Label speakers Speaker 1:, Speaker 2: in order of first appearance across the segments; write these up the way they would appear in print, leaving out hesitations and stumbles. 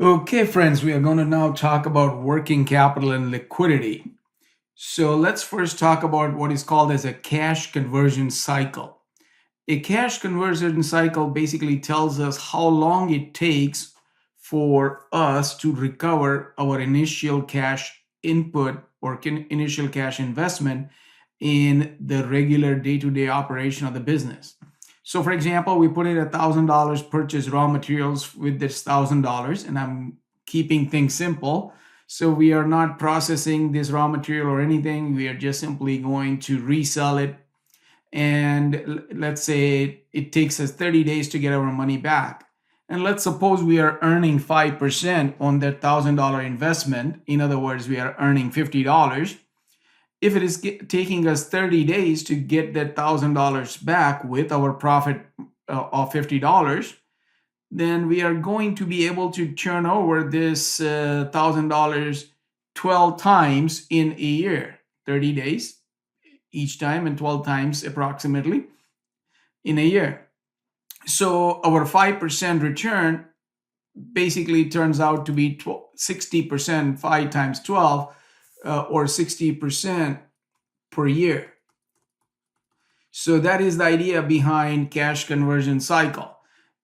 Speaker 1: Okay, friends, we are going to now talk about working capital and liquidity. So let's first talk about what is called as a cash conversion cycle. A cash conversion cycle basically tells us how long it takes for us to recover our initial cash input or initial cash investment in the regular day-to-day operation of the business. So, for example, we put in $1,000, purchase raw materials with this $1,000, and I'm keeping things simple. So we are not processing this raw material or anything. We are just simply going to resell it. And let's say it takes us 30 days to get our money back. And let's suppose we are earning 5% on that $1,000 investment. In other words, we are earning $50. If it is taking us 30 days to get that $1,000 back with our profit of $50, then we are going to be able to turn over this $1,000 12 times in a year, 30 days each time and 12 times approximately in a year. So our 5% return basically turns out to be 60%, 5 times 12, or 60% per year. So that is the idea behind cash conversion cycle.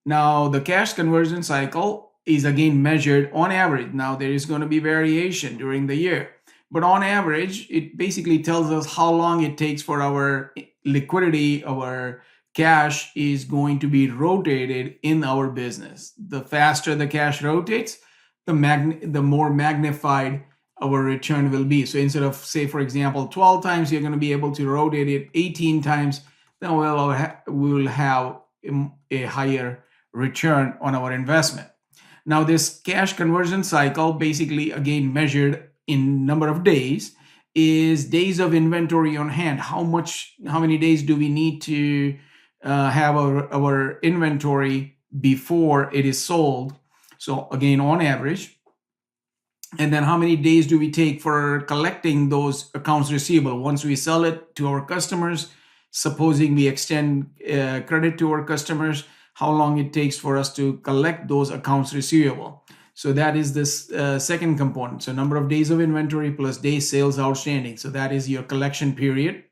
Speaker 1: Now, the cash conversion cycle is again measured on average. Now, there is going to be variation during the year, but on average, it basically tells us how long it takes for our liquidity, our cash is going to be rotated in our business. The faster the cash rotates, the more magnified our return will be. So instead of, say, for example, 12 times, you're going to be able to rotate it 18 times, then we will have a higher return on our investment. Now, this cash conversion cycle, basically again measured in number of days, is days of inventory on hand. How many days do we need to have our inventory before it is sold? So again, on average. And then how many days do we take for collecting those accounts receivable once we sell it to our customers? Supposing we extend credit to our customers, how long it takes for us to collect those accounts receivable. So that is this second component. So number of days of inventory plus days sales outstanding. So that is your collection period.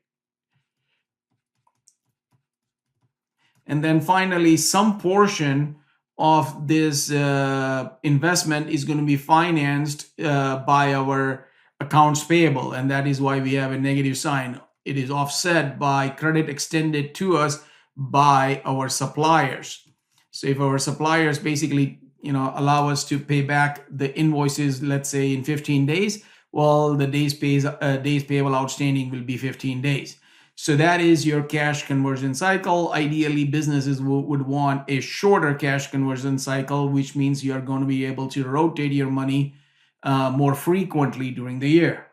Speaker 1: And then finally, some portion of this investment is going to be financed by our accounts payable. And that is why we have a negative sign. It is offset by credit extended to us by our suppliers. So if our suppliers basically, allow us to pay back the invoices, let's say in 15 days, well, the days payable outstanding will be 15 days. So that is your cash conversion cycle. Ideally, businesses would want a shorter cash conversion cycle, which means you're going to be able to rotate your money more frequently during the year.